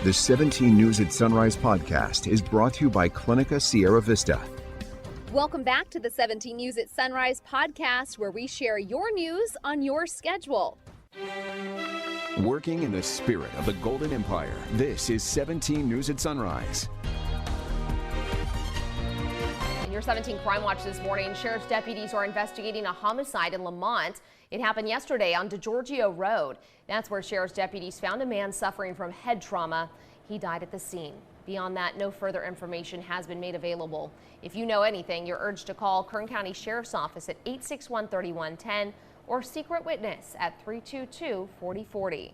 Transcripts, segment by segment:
The 17 News at Sunrise podcast is brought to you by Clinica Sierra Vista. Welcome back to the 17 News at Sunrise podcast, where we share your news on your schedule. Working in the spirit of the Golden Empire, this is 17 News at Sunrise. In your 17 Crime Watch this morning, sheriff's deputies are investigating a homicide in Lamont. It happened yesterday on DeGiorgio Road. That's where sheriff's deputies found a man suffering from head trauma. He died at the scene. Beyond that, no further information has been made available. If you know anything, you're urged to call Kern County Sheriff's Office at 861-3110 or Secret Witness at 322-4040.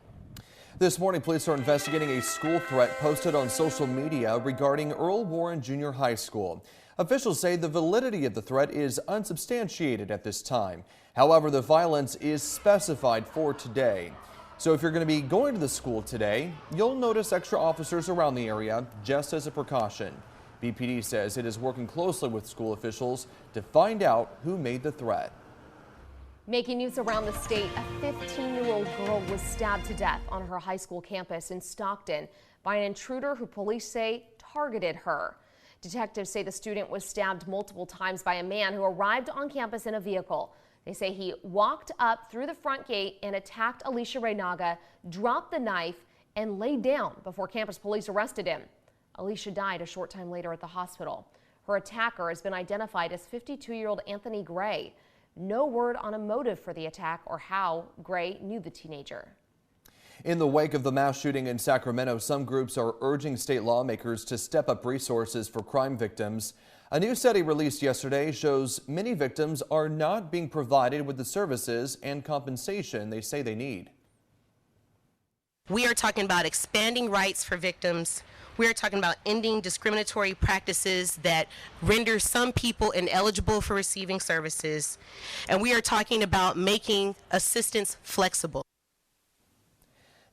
This morning, police are investigating a school threat posted on social media regarding Earl Warren Junior High School. Officials say the validity of the threat is unsubstantiated at this time. However, the violence is specified for today. So if you're going to be going to the school today, you'll notice extra officers around the area just as a precaution. BPD says it is working closely with school officials to find out who made the threat. Making news around the state, a 15-year-old girl was stabbed to death on her high school campus in Stockton by an intruder who police say targeted her. Detectives say the student was stabbed multiple times by a man who arrived on campus in a vehicle. They say he walked up through the front gate and attacked Alicia Reynaga, dropped the knife, and laid down before campus police arrested him. Alicia died a short time later at the hospital. Her attacker has been identified as 52-year-old Anthony Gray. No word on a motive for the attack or how Gray knew the teenager. In the wake of the mass shooting in Sacramento, some groups are urging state lawmakers to step up resources for crime victims. A new study released yesterday shows many victims are not being provided with the services and compensation they say they need. We are talking about expanding rights for victims. We are talking about ending discriminatory practices that render some people ineligible for receiving services. And we are talking about making assistance flexible.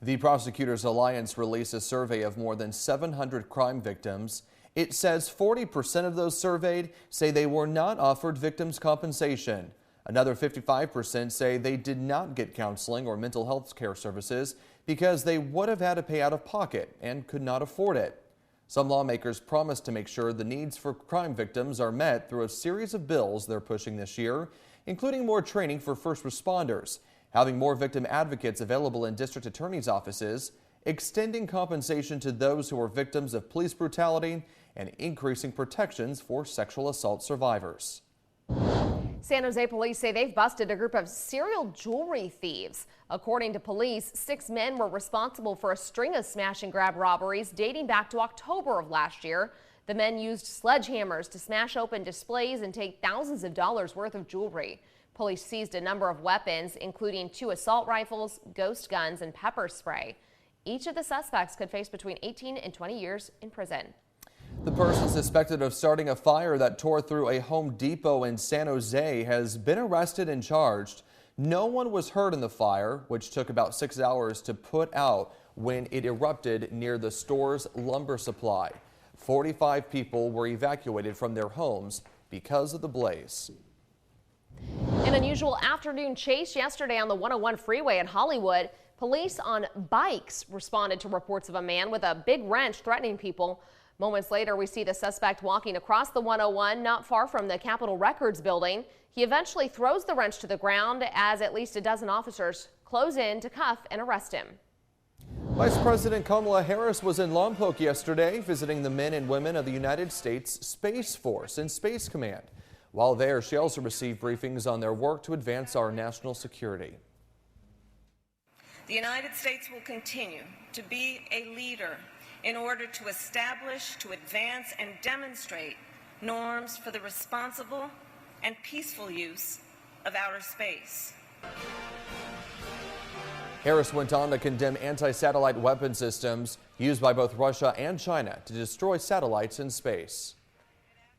The Prosecutors Alliance released a survey of more than 700 crime victims. It says 40% of those surveyed say they were not offered victims' compensation. Another 55% say they did not get counseling or mental health care services because they would have had to pay out of pocket and could not afford it. Some lawmakers promised to make sure the needs for crime victims are met through a series of bills they're pushing this year, including more training for first responders, having more victim advocates available in district attorneys' offices, extending compensation to those who are victims of police brutality, and increasing protections for sexual assault survivors. San Jose police say they've busted a group of serial jewelry thieves. According to police, 6 men were responsible for a string of smash and grab robberies dating back to October of last year. The men used sledgehammers to smash open displays and take thousands of dollars worth of jewelry. Police seized a number of weapons, including 2 assault rifles, ghost guns, and pepper spray. Each of the suspects could face between 18 and 20 years in prison. The person suspected of starting a fire that tore through a Home Depot in San Jose has been arrested and charged. No one was hurt in the fire, which took about 6 hours to put out when it erupted near the store's lumber supply. 45 people were evacuated from their homes because of the blaze. An unusual afternoon chase yesterday on the 101 freeway in Hollywood. Police on bikes responded to reports of a man with a big wrench threatening people. Moments later, we see the suspect walking across the 101 not far from the Capitol Records building. He eventually throws the wrench to the ground as at least a dozen officers close in to cuff and arrest him. Vice President Kamala Harris was in Lompoc yesterday visiting the men and women of the United States Space Force and Space Command. While there, she also received briefings on their work to advance our national security. The United States will continue to be a leader in order to establish, to advance, and demonstrate norms for the responsible and peaceful use of outer space. Harris went on to condemn anti-satellite weapon systems used by both Russia and China to destroy satellites in space.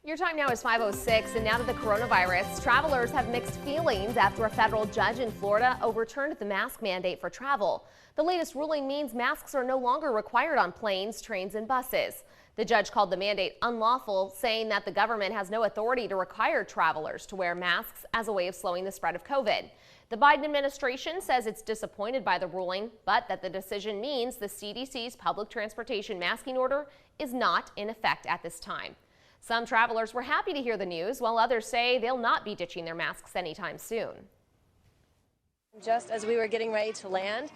Your time now is 5:06, and now to the coronavirus. Travelers have mixed feelings after a federal judge in Florida overturned the mask mandate for travel. The latest ruling means masks are no longer required on planes, trains, and buses. The judge called the mandate unlawful, saying that the government has no authority to require travelers to wear masks as a way of slowing the spread of COVID. The Biden administration says it's disappointed by the ruling, but that the decision means the CDC's public transportation masking order is not in effect at this time. Some travelers were happy to hear the news, while others say they'll not be ditching their masks anytime soon. Just as we were getting ready to land,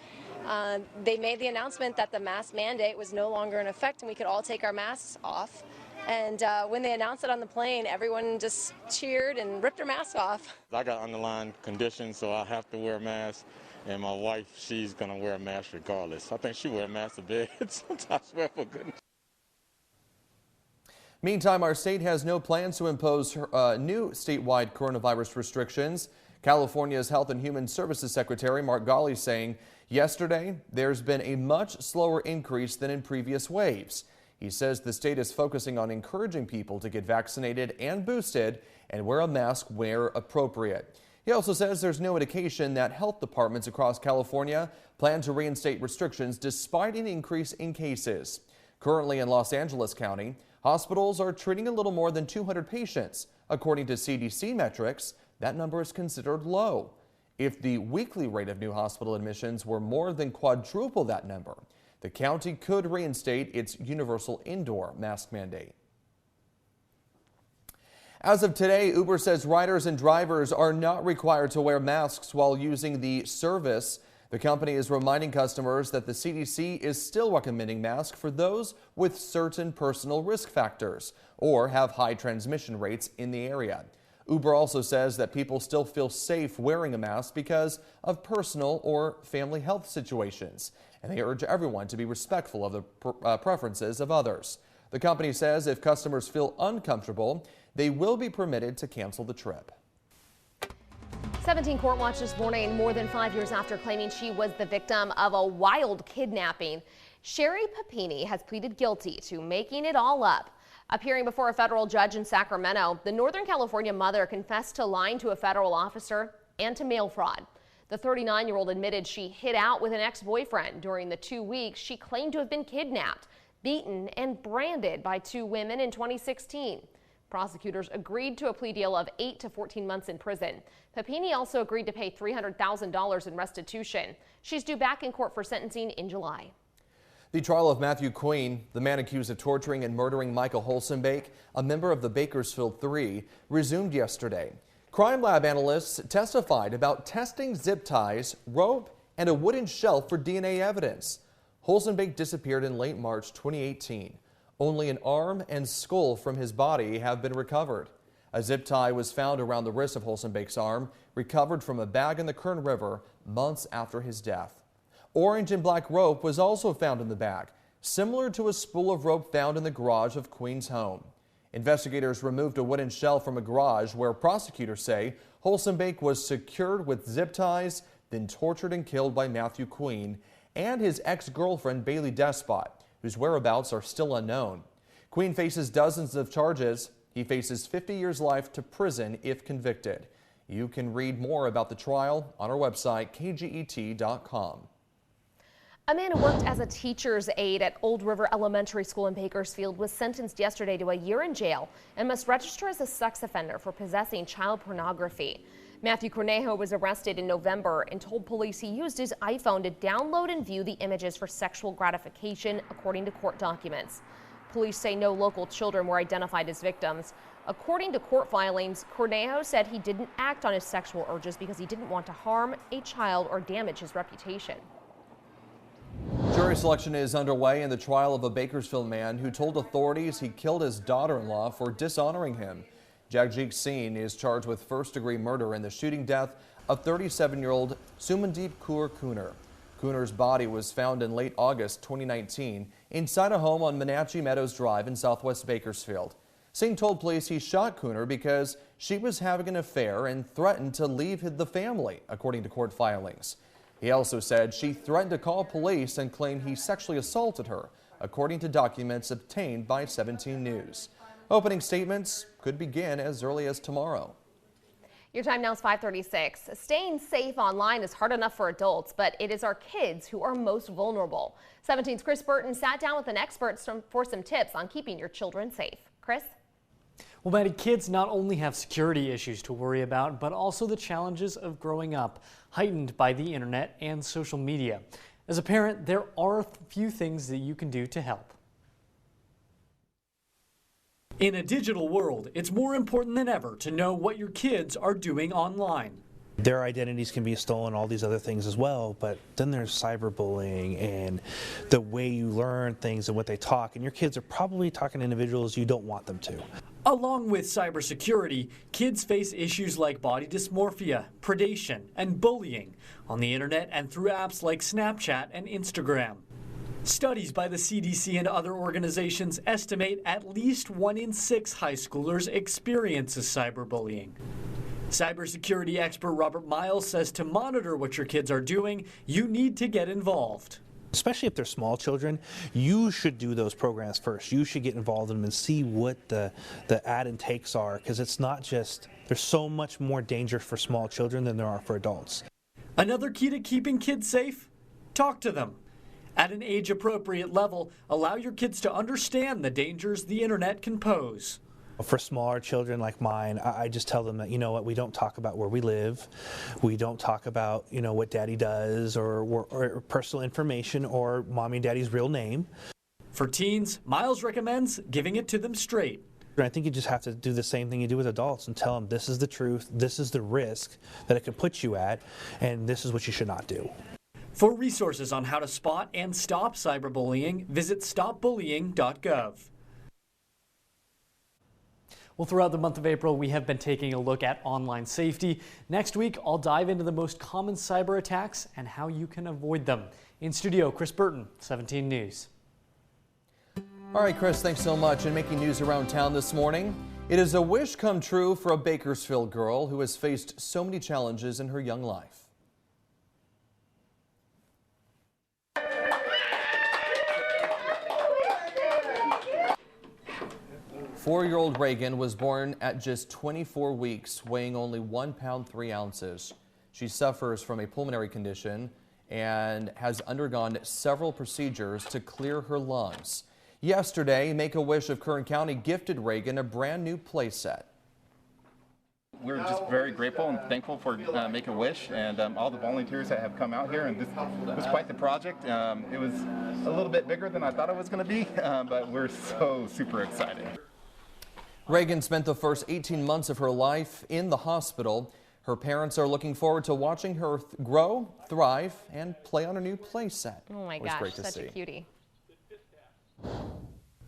they made the announcement that the mask mandate was no longer in effect and we could all take our masks off. And when they announced it on the plane, everyone just cheered and ripped their masks off. I got underlying conditions, so I have to wear a mask. And my wife, she's going to wear a mask regardless. I think she wears a mask to bed sometimes, I swear for goodness. Meantime, our state has no plans to impose new statewide coronavirus restrictions. California's Health and Human Services Secretary Mark Ghaly saying yesterday there's been a much slower increase than in previous waves. He says the state is focusing on encouraging people to get vaccinated and boosted and wear a mask where appropriate. He also says there's no indication that health departments across California plan to reinstate restrictions despite an increase in cases. Currently in Los Angeles County, hospitals are treating a little more than 200 patients. According to CDC metrics, that number is considered low. If the weekly rate of new hospital admissions were more than quadruple that number, the county could reinstate its universal indoor mask mandate. As of today, Uber says riders and drivers are not required to wear masks while using the service. The company is reminding customers that the CDC is still recommending masks for those with certain personal risk factors or have high transmission rates in the area. Uber also says that people still feel safe wearing a mask because of personal or family health situations, and they urge everyone to be respectful of the preferences of others. The company says if customers feel uncomfortable, they will be permitted to cancel the trip. 17 court watch this morning, more than 5 years after claiming she was the victim of a wild kidnapping. Sherry Papini has pleaded guilty to making it all up. Appearing before a federal judge in Sacramento, the Northern California mother confessed to lying to a federal officer and to mail fraud. The 39-year-old admitted she hid out with an ex-boyfriend during the 2 weeks she claimed to have been kidnapped, beaten, and branded by 2 women in 2016. Prosecutors agreed to a plea deal of 8 to 14 months in prison. Papini also agreed to pay $300,000 in restitution. She's due back in court for sentencing in July. The trial of Matthew Queen, the man accused of torturing and murdering Michael Holsenbake, a member of the Bakersfield Three, resumed yesterday. Crime lab analysts testified about testing zip ties, rope, and a wooden shelf for DNA evidence. Holsenbake disappeared in late March 2018. Only an arm and skull from his body have been recovered. A zip tie was found around the wrist of Holsenbake's arm, recovered from a bag in the Kern River months after his death. Orange and black rope was also found in the bag, similar to a spool of rope found in the garage of Queen's home. Investigators removed a wooden shelf from a garage where prosecutors say Holsenbake was secured with zip ties, then tortured and killed by Matthew Queen and his ex-girlfriend Bailey Despot, whose whereabouts are still unknown. Queen faces dozens of charges. He faces 50 years life to prison if convicted. You can read more about the trial on our website, kget.com. A man who worked as a teacher's aide at Old River Elementary School in Bakersfield was sentenced yesterday to a year in jail and must register as a sex offender for possessing child pornography. Matthew Cornejo was arrested in November and told police he used his iPhone to download and view the images for sexual gratification, according to court documents. Police say no local children were identified as victims. According to court filings, Cornejo said he didn't act on his sexual urges because he didn't want to harm a child or damage his reputation. Jury selection is underway in the trial of a Bakersfield man who told authorities he killed his daughter-in-law for dishonoring him. Jagjit Singh is charged with first-degree murder in the shooting death of 37-year-old Sumandeep Kaur Kunar. Kunar's body was found in late August 2019 inside a home on Menachie Meadows Drive in southwest Bakersfield. Singh told police he shot Kunar because she was having an affair and threatened to leave the family, according to court filings. He also said she threatened to call police and claimed he sexually assaulted her, according to documents obtained by 17 News. Opening statements could begin as early as tomorrow. Your time now is 5:36. Staying safe online is hard enough for adults, but it is our kids who are most vulnerable. 17's Chris Burton sat down with an expert for some tips on keeping your children safe. Chris? Well, Maddie, kids not only have security issues to worry about, but also the challenges of growing up, heightened by the internet and social media. As a parent, there are a few things that you can do to help. In a digital world, it's more important than ever to know what your kids are doing online. Their identities can be stolen, all these other things as well, but then there's cyberbullying and the way you learn things and what they talk, and your kids are probably talking to individuals you don't want them to. Along with cybersecurity, kids face issues like body dysmorphia, predation, and bullying on the internet and through apps like Snapchat and Instagram. Studies by the CDC and other organizations estimate at least 1 in 6 high schoolers experiences cyberbullying. Cybersecurity expert Robert Miles says to monitor what your kids are doing, you need to get involved. Especially if they're small children, you should do those programs first. You should get involved in them and see what the ad intakes are, because it's not just, there's so much more danger for small children than there are for adults. Another key to keeping kids safe? Talk to them. At an age-appropriate level, allow your kids to understand the dangers the internet can pose. For smaller children like mine, I just tell them that, you know what, we don't talk about where we live. We don't talk about, you know, what daddy does or personal information or mommy and daddy's real name. For teens, Miles recommends giving it to them straight. I think you just have to do the same thing you do with adults and tell them this is the truth, this is the risk that it could put you at, and this is what you should not do. For resources on how to spot and stop cyberbullying, visit stopbullying.gov. Well, throughout the month of April, we have been taking a look at online safety. Next week, I'll dive into the most common cyber attacks and how you can avoid them. In studio, Chris Burton, 17 News. All right, Chris, thanks so much. And making news around town this morning, it is a wish come true for a Bakersfield girl who has faced so many challenges in her young life. 4-year-old Reagan was born at just 24 weeks, weighing only 1 pound 3 ounces. She suffers from a pulmonary condition and has undergone several procedures to clear her lungs. Yesterday, Make-A-Wish of Kern County gifted Reagan a brand new playset. We're just very grateful and thankful for Make-A-Wish and all the volunteers that have come out here, and this was quite the project. It was a little bit bigger than I thought it was going to be, but we're so super excited. Reagan spent the first 18 months of her life in the hospital. Her parents are looking forward to watching her grow, thrive, and play on a new playset. Oh my gosh, such a cutie.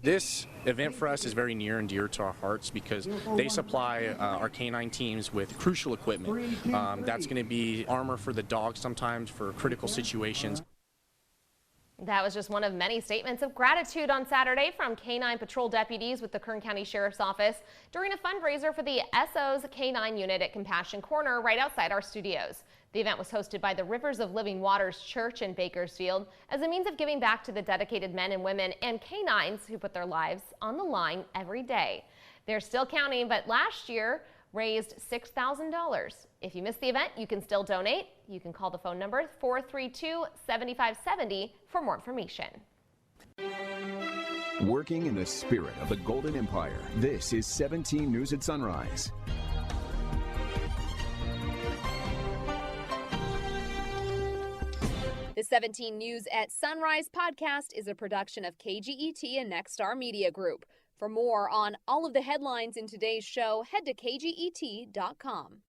This event for us is very near and dear to our hearts because they supply our canine teams with crucial equipment. That's going to be armor for the dogs sometimes for critical situations. That was just one of many statements of gratitude on Saturday from Canine Patrol deputies with the Kern County Sheriff's Office during a fundraiser for the SO's Canine Unit at Compassion Corner right outside our studios. The event was hosted by the Rivers of Living Waters Church in Bakersfield as a means of giving back to the dedicated men and women and canines who put their lives on the line every day. They're still counting, but last year raised $6,000. If you missed the event, you can still donate. You can call the phone number 432-7570 for more information. Working in the spirit of the Golden Empire, this is 17 News at Sunrise. The 17 News at Sunrise podcast is a production of KGET and Nexstar Media Group. For more on all of the headlines in today's show, head to kget.com.